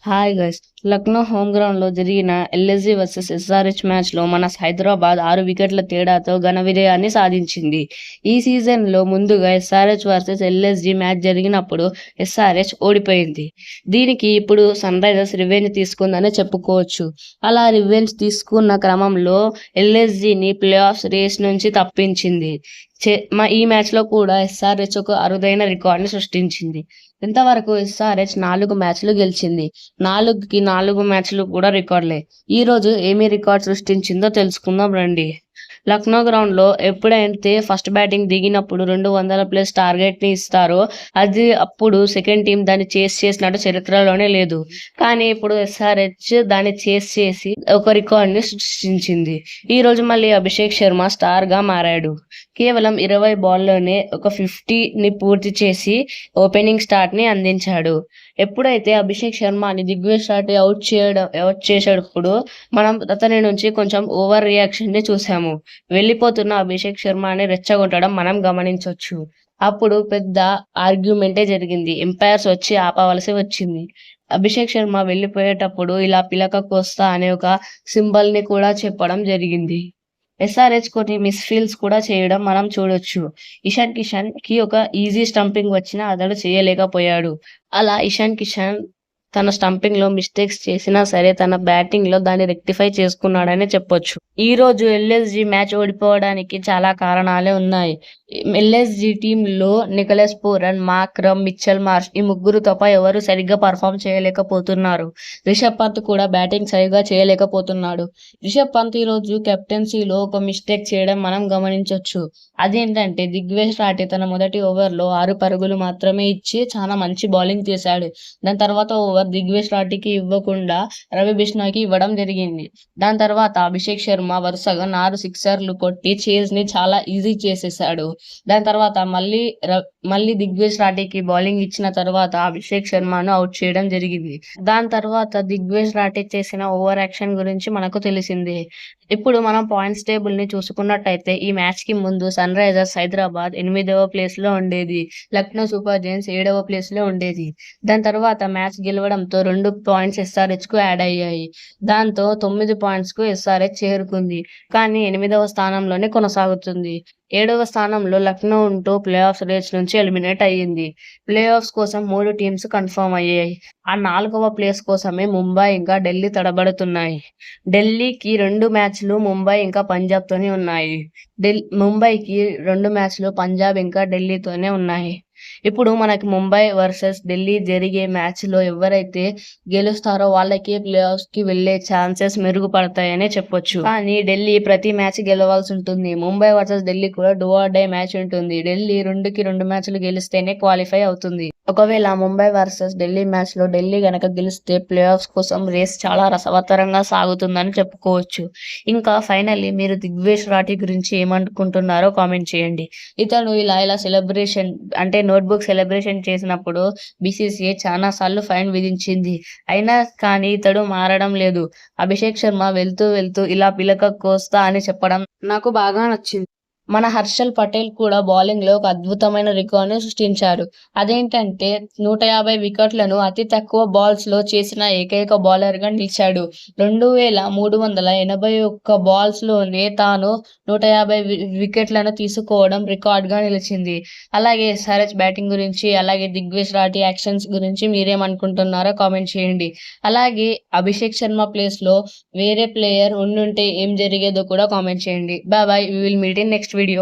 Hi guys. Lucknow home ground లో జరిగిన LSG versus SRH match లో మన హైదరాబాద్ 6 వికెట్ల తేడాతో ఘన విజయాన్ని సాధించింది. ఈ సీజన్ లో ముందుగా ఎస్ఆర్హెచ్ వర్సెస్ ఎల్ఎస్జీ మ్యాచ్ జరిగినప్పుడు ఎస్ఆర్హెచ్ ఓడిపోయింది. దీనికి ఇప్పుడు సన్ రైజర్స్ రివెంజ్ తీసుకుందని చెప్పుకోవచ్చు. అలా రివెంజ్ తీసుకున్న క్రమంలో ఎల్ఎస్జీని ప్లే ఆఫ్ రేస్ నుంచి తప్పించింది. ఈ మ్యాచ్ లో కూడా ఎస్ఆర్హెచ్ ఒక అరుదైన రికార్డుని సృష్టించింది. ఇంతవరకు ఎస్ఆర్హెచ్ 4 మ్యాచ్లు గెలిచింది. 4కి 4 మ్యాచ్లు కూడా రికార్డులే. ఈ రోజు ఏమి రికార్డ్ సృష్టించిందో తెలుసుకుందాం రండి. లక్నో గ్రౌండ్ లో ఎప్పుడైతే ఫస్ట్ బ్యాటింగ్ దిగినప్పుడు 200+ టార్గెట్ ని ఇస్తారో అది అప్పుడు సెకండ్ టీం దాన్ని చేస్ చేసినట్టు చరిత్రలోనే లేదు. కానీ ఇప్పుడు ఎస్ఆర్హెచ్ దాన్ని చేస్ చేసి ఒక రికార్డ్ ని సృష్టించింది. ఈ రోజు మళ్ళీ అభిషేక్ శర్మ స్టార్ గా మారాడు. కేవలం 20 బాల్లోనే ఒక 50ని పూర్తి చేసి ఓపెనింగ్ స్టార్ట్ ని అందించాడు. ఎప్పుడైతే అభిషేక్ శర్మని దిగ్విజయ్ షాటి అవుట్ చేసేటప్పుడు మనం అతని నుంచి కొంచెం ఓవర్ రియాక్షన్ ని చూసాము. వెళ్లిపోతున్న అభిషేక్ శర్మని రెచ్చగొట్టడం మనం గమనించొచ్చు. అప్పుడు పెద్ద ఆర్గ్యుమెంటే జరిగింది. ఎంపైర్స్ వచ్చి ఆపవలసి వచ్చింది. అభిషేక్ శర్మ వెళ్లిపోయేటప్పుడు ఇలా పిలక కోస్తా అనే ఒక సింబల్ ని కూడా చెప్పడం జరిగింది. ఎస్ఆర్హెచ్ కొన్ని మిస్ఫీల్స్ కూడా చేయడం మనం చూడొచ్చు. ఇషాన్ కిషన్ కి ఒక ఈజీ స్టంపింగ్ వచ్చినా అతడు చేయలేకపోయాడు. అలా ఇషాన్ కిషన్ తన స్టంపింగ్ లో మిస్టేక్స్ చేసినా సరే తన బ్యాటింగ్ లో దాన్ని రెక్టిఫై చేసుకున్నాడని చెప్పొచ్చు. ఈ రోజు ఎల్ఎస్జీ మ్యాచ్ ఓడిపోవడానికి చాలా కారణాలే ఉన్నాయి. ఎల్ఎస్జీ టీమ్ లో Nicholas Pooran, Markram, Mitchell Marsh ఈ ముగ్గురు తప్ప ఎవరు సరిగ్గా పర్ఫామ్ చేయలేకపోతున్నారు. రిషబ్ పంత్ కూడా బ్యాటింగ్ సరిగ్గా చేయలేకపోతున్నాడు. రిషబ్ పంత్ ఈ రోజు కెప్టెన్సీలో ఒక మిస్టేక్ చేయడం మనం గమనించొచ్చు. అదేంటంటే దిగ్విజయ్ షాటి తన మొదటి ఓవర్లో 6 పరుగులు మాత్రమే ఇచ్చి చాలా మంచి బౌలింగ్ చేశాడు. దాని తర్వాత ఓవర్ దిగ్విజయ్ షాటికి ఇవ్వకుండా రవి బిష్నాయ్కి ఇవ్వడం జరిగింది. దాని తర్వాత అభిషేక్ శర్మ వరుసగా 4 సిక్సర్లు కొట్టి చేజ్ ని చాలా ఈజీ చేసేసాడు. దాని తర్వాత మళ్ళీ దిగ్విజయ్ షాటికి బౌలింగ్ ఇచ్చిన తర్వాత అభిషేక్ శర్మను అవుట్ చేయడం జరిగింది. దాని తర్వాత దిగ్విజయ్ షాటి చేసిన ఓవర్ యాక్షన్ గురించి మనకు తెలిసిందే. ఇప్పుడు మనం పాయింట్స్ టేబుల్ ని చూసుకున్నట్టయితే ఈ మ్యాచ్ కి ముందు సన్ రైజర్స్ హైదరాబాద్ 8వ ప్లేస్ లో ఉండేది. లక్నో సూపర్ జైంట్స్ 7వ ప్లేస్ లో ఉండేది. దాని తర్వాత మ్యాచ్ గెలవడంతో 2 పాయింట్స్ ఎస్ఆర్హెచ్ కు యాడ్ అయ్యాయి. దాంతో 9 పాయింట్స్ కు ఎస్ఆర్హెచ్ చేరుకుంది. కానీ 8వ స్థానంలోనే కొనసాగుతుంది. 7వ స్థానంలో లక్నో ఉంటూ ప్లే ఆఫ్ రేస్ నుంచి ఎలిమినేట్ అయ్యింది. ప్లే ఆఫ్స్ కోసం 3 టీమ్స్ కన్ఫర్మ్ అయ్యాయి. ఆ 4వ ప్లేస్ కోసమే ముంబై ఇంకా ఢిల్లీ తడబడుతున్నాయి. ఢిల్లీకి 2 మ్యాచ్లు ముంబై ఇంకా పంజాబ్ తోనే ఉన్నాయి. ముంబైకి 2 మ్యాచ్లు పంజాబ్ ఇంకా ఢిల్లీతోనే ఉన్నాయి. ఇప్పుడు మనకి ముంబై వర్సెస్ ఢిల్లీ జరిగే మ్యాచ్ లో ఎవరైతే గెలుస్తారో వాళ్ళకి ప్లే ఆఫ్స్ కి వెళ్లే ఛాన్సెస్ మెరుగుపడతాయనే చెప్పొచ్చు. కానీ ఢిల్లీ ప్రతి మ్యాచ్ గెలవాల్సి ఉంటుంది. ముంబై వర్సెస్ ఢిల్లీ కూడా డూ ఆర్ డై మ్యాచ్ ఉంటుంది. ఢిల్లీ 2కి 2 మ్యాచ్లు గెలిస్తేనే క్వాలిఫై అవుతుంది. ఒకవేళ ముంబై వర్సెస్ ఢిల్లీ మ్యాచ్ లో ఢిల్లీ గనక గెలిస్తే ప్లే ఆఫ్స్ కోసం రేస్ చాలా రసవత్తరంగా సాగుతుందని చెప్పుకోవచ్చు. ఇంకా ఫైనల్లీ మీరు దిగ్విజయ్ షాటి గురించి ఏమనుకుంటున్నారో కామెంట్ చేయండి. ఇతను ఇలా సెలబ్రేషన్ అంటే నోట్బుక్ సెలబ్రేషన్ చేసినప్పుడు బీసీసీఐ చాలా సార్లు ఫైన్ విధించింది. అయినా కానీ ఇతడు మారడం లేదు. అభిషేక్ శర్మ వెళ్తూ ఇలా పిలక కోస్తా అని చెప్పడం నాకు బాగా నచ్చింది. మన హర్షల్ పటేల్ కూడా బౌలింగ్ లో ఒక అద్భుతమైన రికార్డును సృష్టించారు. అదేంటంటే 150 వికెట్లను అతి తక్కువ బాల్స్ లో చేసిన ఏకైక బౌలర్ గా నిలిచాడు. 2381 బాల్స్ లోనే తాను 150 వికెట్లను తీసుకోవడం రికార్డ్ గా నిలిచింది. అలాగే ఎస్ఆర్హెచ్ బ్యాటింగ్ గురించి అలాగే దిగ్విజయ్ షాటి యాక్షన్స్ గురించి మీరేమనుకుంటున్నారో కామెంట్ చేయండి. అలాగే అభిషేక్ శర్మ ప్లేస్ లో వేరే ప్లేయర్ ఉండుంటే ఏం జరిగేదో కూడా కామెంట్ చేయండి. Bye. We will meet in next video.